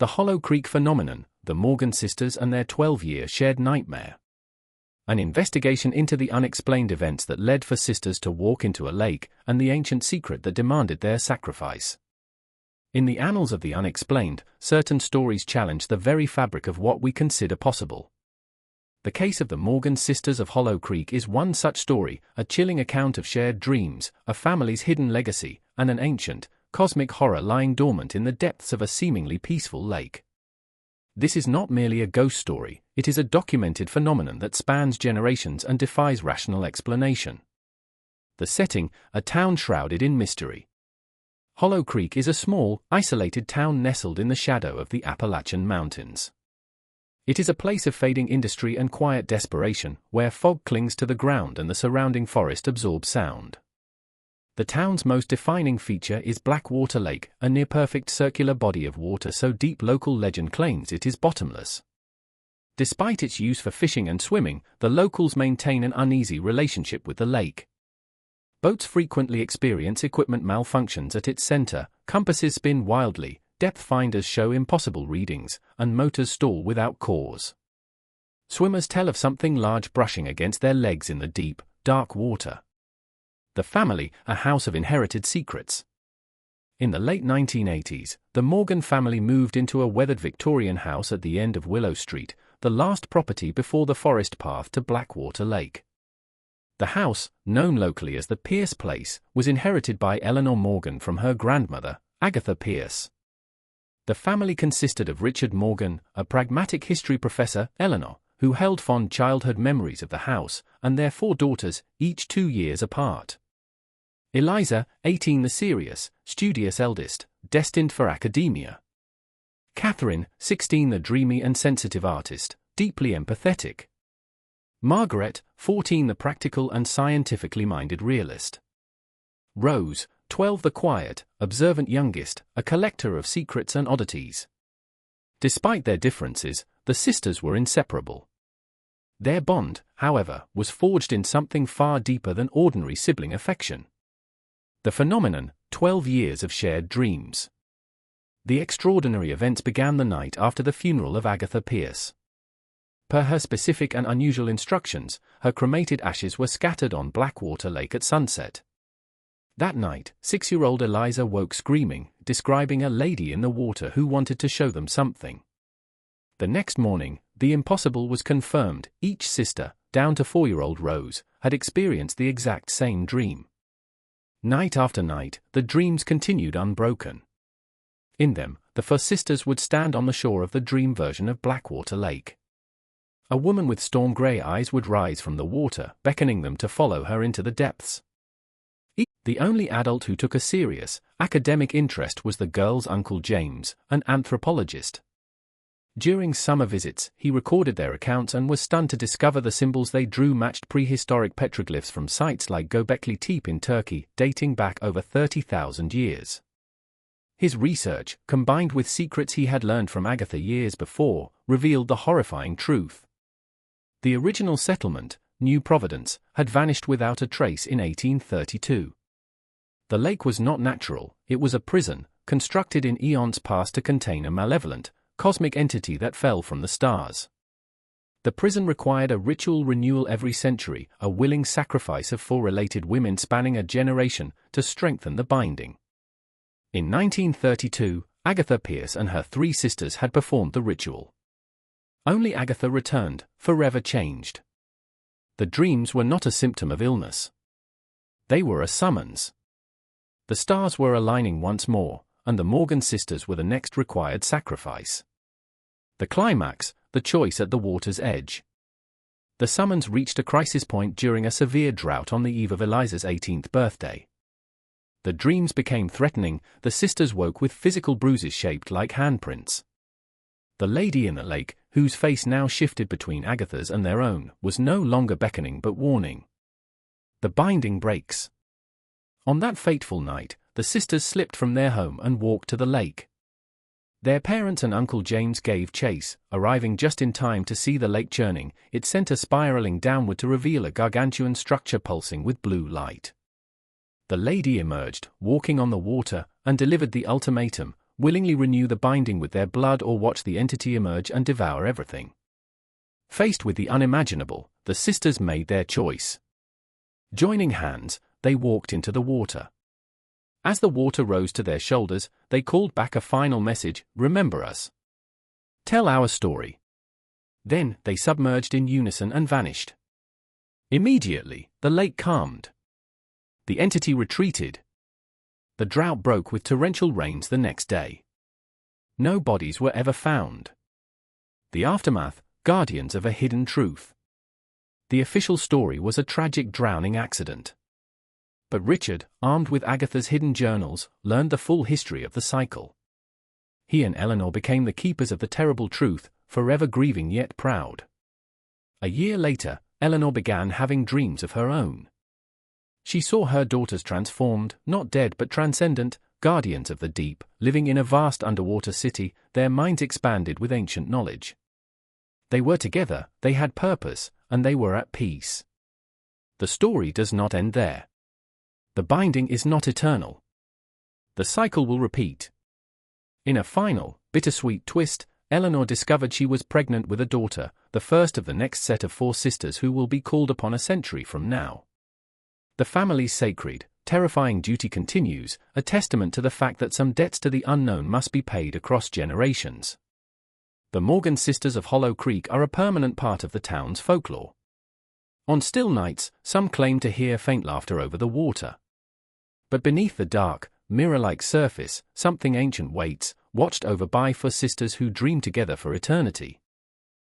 The Hollow Creek Phenomenon, the Morgan Sisters and their 12-year shared nightmare. An investigation into the unexplained events that led for sisters to walk into a lake, and the ancient secret that demanded their sacrifice. In the annals of the unexplained, certain stories challenge the very fabric of what we consider possible. The case of the Morgan Sisters of Hollow Creek is one such story, a chilling account of shared dreams, a family's hidden legacy, and an ancient, cosmic horror lying dormant in the depths of a seemingly peaceful lake. This is not merely a ghost story, it is a documented phenomenon that spans generations and defies rational explanation. The setting, a town shrouded in mystery. Hollow Creek is a small, isolated town nestled in the shadow of the Appalachian Mountains. It is a place of fading industry and quiet desperation, where fog clings to the ground and the surrounding forest absorbs sound. The town's most defining feature is Blackwater Lake, a near-perfect circular body of water so deep local legend claims it is bottomless. Despite its use for fishing and swimming, the locals maintain an uneasy relationship with the lake. Boats frequently experience equipment malfunctions at its center, compasses spin wildly, depth finders show impossible readings, and motors stall without cause. Swimmers tell of something large brushing against their legs in the deep, dark water. The family, a house of inherited secrets. In the late 1980s, the Morgan family moved into a weathered Victorian house at the end of Willow Street, the last property before the forest path to Blackwater Lake. The house, known locally as the Pierce Place, was inherited by Eleanor Morgan from her grandmother, Agatha Pierce. The family consisted of Richard Morgan, a pragmatic history professor, Eleanor, who held fond childhood memories of the house, and their 4 daughters, each 2 years apart. Eliza, 18, the serious, studious eldest, destined for academia. Catherine, 16, the dreamy and sensitive artist, deeply empathetic. Margaret, 14, the practical and scientifically minded realist. Rose, 12, the quiet, observant youngest, a collector of secrets and oddities. Despite their differences, the sisters were inseparable. Their bond, however, was forged in something far deeper than ordinary sibling affection. The phenomenon, 12 years of shared dreams. The extraordinary events began the night after the funeral of Agatha Pierce. Per her specific and unusual instructions, her cremated ashes were scattered on Blackwater Lake at sunset. That night, 6-year-old Eliza woke screaming, describing a lady in the water who wanted to show them something. The next morning, the impossible was confirmed. Each sister, down to 4-year-old Rose, had experienced the exact same dream. Night after night, the dreams continued unbroken. In them, the 4 sisters would stand on the shore of the dream version of Blackwater Lake. A woman with storm-gray eyes would rise from the water, beckoning them to follow her into the depths. The only adult who took a serious, academic interest was the girls' Uncle James, an anthropologist. During summer visits, he recorded their accounts and was stunned to discover the symbols they drew matched prehistoric petroglyphs from sites like Göbekli Tepe in Turkey, dating back over 30,000 years. His research, combined with secrets he had learned from Agatha years before, revealed the horrifying truth. The original settlement, New Providence, had vanished without a trace in 1832. The lake was not natural, it was a prison, constructed in eons past to contain a malevolent, cosmic entity that fell from the stars. The prison required a ritual renewal every century, a willing sacrifice of 4 related women spanning a generation, to strengthen the binding. In 1932, Agatha Pierce and her 3 sisters had performed the ritual. Only Agatha returned, forever changed. The dreams were not a symptom of illness. They were a summons. The stars were aligning once more, and the Morgan sisters were the next required sacrifice. The climax, the choice at the water's edge. The summons reached a crisis point during a severe drought on the eve of Eliza's 18th birthday. The dreams became threatening, the sisters woke with physical bruises shaped like handprints. The lady in the lake, whose face now shifted between Agatha's and their own, was no longer beckoning but warning. The binding breaks. On that fateful night, the sisters slipped from their home and walked to the lake. Their parents and Uncle James gave chase, arriving just in time to see the lake churning, its center spiraling downward to reveal a gargantuan structure pulsing with blue light. The lady emerged, walking on the water, and delivered the ultimatum: willingly renew the binding with their blood or watch the entity emerge and devour everything. Faced with the unimaginable, the sisters made their choice. Joining hands, they walked into the water. As the water rose to their shoulders, they called back a final message: remember us. Tell our story. Then, they submerged in unison and vanished. Immediately, the lake calmed. The entity retreated. The drought broke with torrential rains the next day. No bodies were ever found. The aftermath: guardians of a hidden truth. The official story was a tragic drowning accident. But Richard, armed with Agatha's hidden journals, learned the full history of the cycle. He and Eleanor became the keepers of the terrible truth, forever grieving yet proud. A year later, Eleanor began having dreams of her own. She saw her daughters transformed, not dead but transcendent, guardians of the deep, living in a vast underwater city, their minds expanded with ancient knowledge. They were together, they had purpose, and they were at peace. The story does not end there. The binding is not eternal. The cycle will repeat. In a final, bittersweet twist, Eleanor discovered she was pregnant with a daughter, the first of the next set of 4 sisters who will be called upon a century from now. The family's sacred, terrifying duty continues, a testament to the fact that some debts to the unknown must be paid across generations. The Morgan sisters of Hollow Creek are a permanent part of the town's folklore. On still nights, some claim to hear faint laughter over the water. But beneath the dark, mirror-like surface, something ancient waits, watched over by 4 sisters who dream together for eternity.